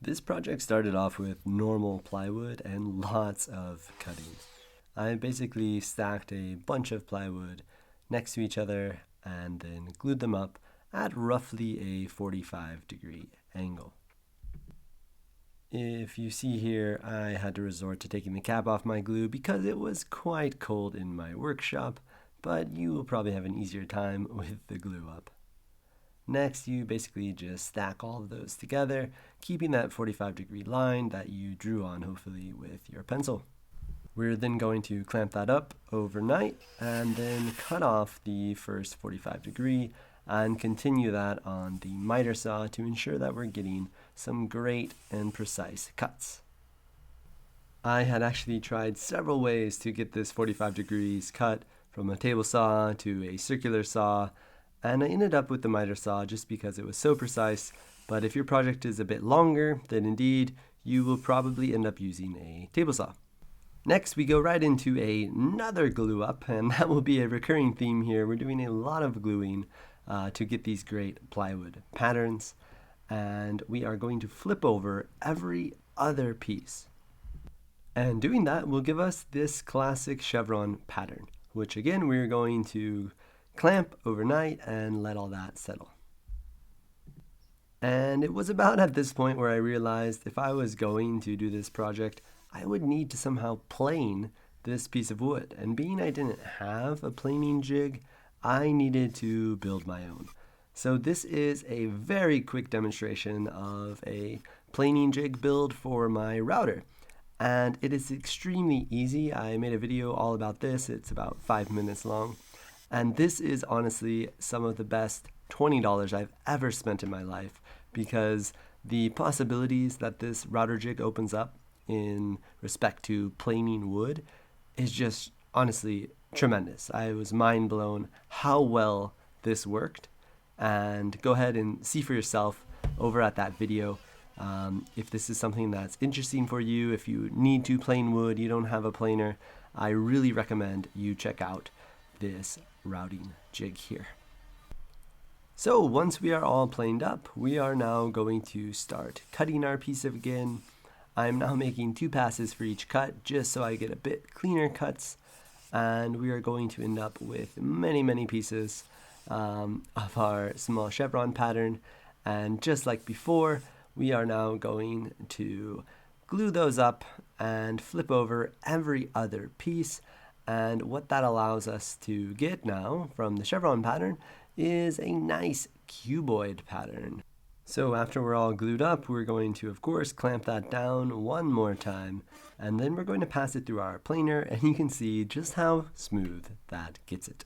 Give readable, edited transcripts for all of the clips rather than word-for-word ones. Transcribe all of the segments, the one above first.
This project started off with normal plywood and lots of cutting. I basically stacked a bunch of plywood next to each other and then glued them up at roughly a 45-degree angle. If you see here, I had to resort to taking the cap off my glue because it was quite cold in my workshop, but you will probably have an easier time with the glue up. Next, you basically just stack all of those together, keeping that 45-degree line that you drew on, hopefully, with your pencil. We're then going to clamp that up overnight and then cut off the first 45-degree and continue that on the miter saw to ensure that we're getting some great and precise cuts. I had actually tried several ways to get this 45 degrees cut, from a table saw to a circular saw, and I ended up with the miter saw just because it was so precise. But if your project is a bit longer, then indeed you will probably end up using a table saw. Next, we go right into another glue up, and that will be a recurring theme here. We're doing a lot of gluing to get these great plywood patterns, and we are going to flip over every other piece. And doing that will give us this classic chevron pattern, which again we're going to clamp overnight and let all that settle. And it was about at this point where I realized if I was going to do this project, I would need to somehow plane this piece of wood. And being I didn't have a planing jig, I needed to build my own. So this is a very quick demonstration of a planing jig build for my router. And it is extremely easy. I made a video all about this. It's about 5 minutes long. And this is honestly some of the best $20 I've ever spent in my life, because the possibilities that this router jig opens up in respect to planing wood is just honestly tremendous. I was mind blown how well this worked. And go ahead and see for yourself over at that video. If this is something that's interesting for you, if you need to plane wood, you don't have a planer, I really recommend you check out this routing jig here. So once we are all planed up, we are now going to start cutting our piece again. I'm now making 2 passes for each cut just so I get a bit cleaner cuts, and we are going to end up with many pieces of our small chevron pattern. And just like before, we are now going to glue those up and flip over every other piece. And what that allows us to get now from the chevron pattern is a nice cuboid pattern. So after we're all glued up, we're going to, of course, clamp that down one more time, and then we're going to pass it through our planer, and you can see just how smooth that gets it.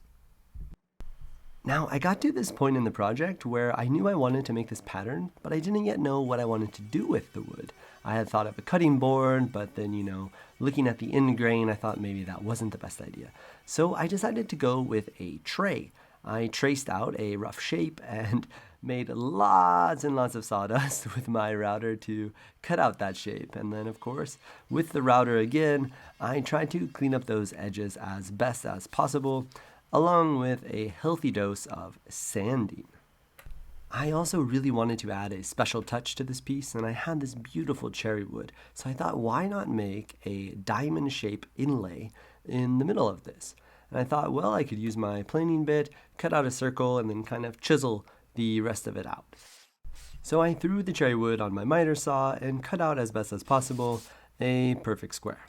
Now, I got to this point in the project where I knew I wanted to make this pattern, but I didn't yet know what I wanted to do with the wood. I had thought of a cutting board, but then, looking at the Endgrain, I thought maybe that wasn't the best idea. So I decided to go with a tray. I traced out a rough shape and made lots and lots of sawdust with my router to cut out that shape. And then, of course, with the router again, I tried to clean up those edges as best as possible, along with a healthy dose of sanding. I also really wanted to add a special touch to this piece, and I had this beautiful cherry wood, so I thought, why not make a diamond shape inlay in the middle of this? And I thought, well, I could use my planing bit, cut out a circle, and then kind of chisel the rest of it out. So I threw the cherry wood on my miter saw and cut out as best as possible a perfect square.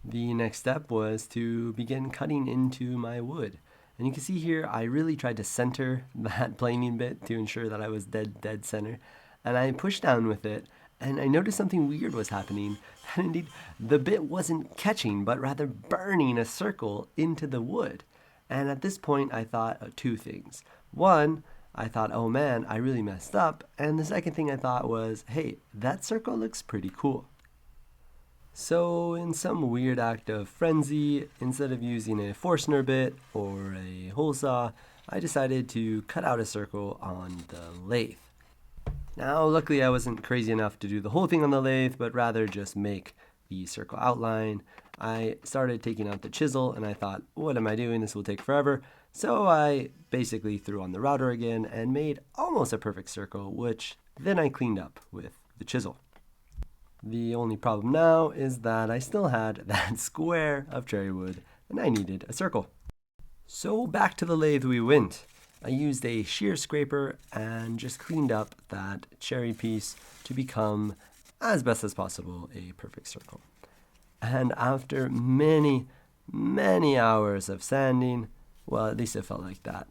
The next step was to begin cutting into my wood. And you can see here, I really tried to center that planing bit to ensure that I was dead center. And I pushed down with it, and I noticed something weird was happening. That indeed, the bit wasn't catching, but rather burning a circle into the wood. And at this point, I thought of 2 things. One, I thought, oh man, I really messed up. And the second thing I thought was, hey, that circle looks pretty cool. So in some weird act of frenzy, instead of using a Forstner bit or a hole saw, I decided to cut out a circle on the lathe. Now, luckily I wasn't crazy enough to do the whole thing on the lathe, but rather just make the circle outline. I started taking out the chisel, and I thought, what am I doing? This will take forever. So I basically threw on the router again and made almost a perfect circle, which then I cleaned up with the chisel. The only problem now is that I still had that square of cherry wood and I needed a circle. So back to the lathe we went. I used a shear scraper and just cleaned up that cherry piece to become, as best as possible, a perfect circle. And after many, many hours of sanding, well, at least it felt like that,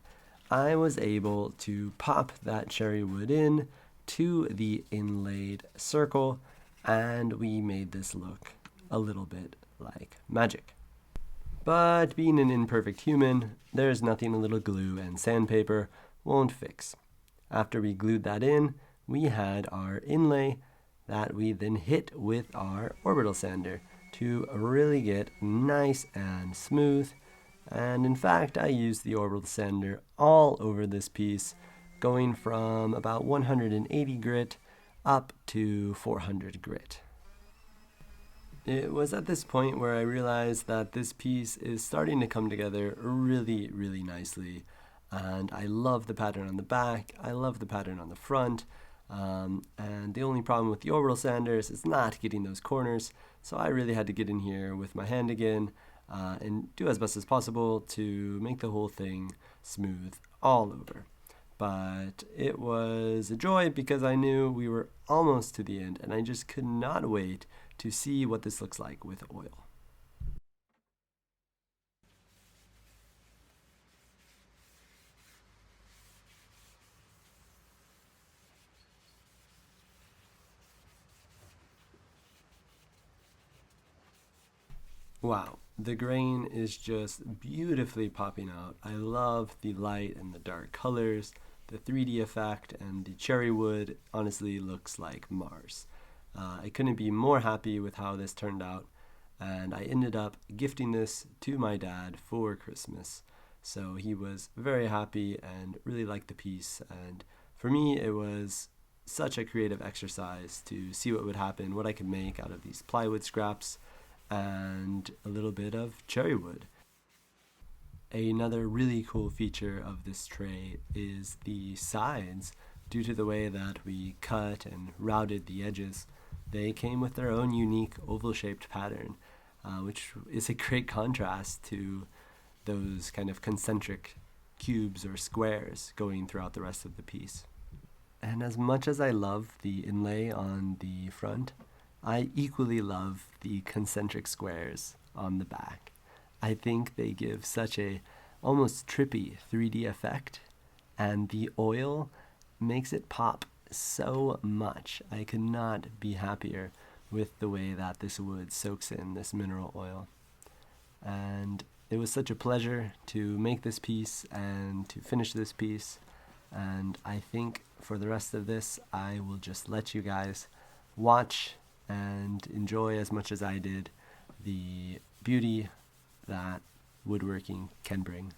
I was able to pop that cherry wood in to the inlaid circle, and we made this look a little bit like magic. But being an imperfect human, there's nothing a little glue and sandpaper won't fix. After we glued that in, we had our inlay that we then hit with our orbital sander to really get nice and smooth. And in fact, I used the orbital sander all over this piece, going from about 180 grit up to 400 grit. It was at this point where I realized that this piece is starting to come together really, really nicely. And I love the pattern on the back, I love the pattern on the front, and the only problem with the orbital sanders is not getting those corners, so I really had to get in here with my hand again and do as best as possible to make the whole thing smooth all over. But it was a joy because I knew we were almost to the end and I just could not wait to see what this looks like with oil. Wow, the grain is just beautifully popping out. I love the light and the dark colors, the 3D effect, and the cherry wood honestly looks like Mars. I couldn't be more happy with how this turned out, and I ended up gifting this to my dad for Christmas. So he was very happy and really liked the piece, and for me it was such a creative exercise to see what would happen, what I could make out of these plywood scraps and a little bit of cherry wood. Another really cool feature of this tray is the sides. Due to the way that we cut and routed the edges, they came with their own unique oval-shaped pattern, which is a great contrast to those kind of concentric cubes or squares going throughout the rest of the piece. And as much as I love the inlay on the front, I equally love the concentric squares on the back. I think they give such a almost trippy 3D effect, and the oil makes it pop so much. I could not be happier with the way that this wood soaks in this mineral oil. And it was such a pleasure to make this piece and to finish this piece. And I think for the rest of this, I will just let you guys watch and enjoy as much as I did the beauty that woodworking can bring.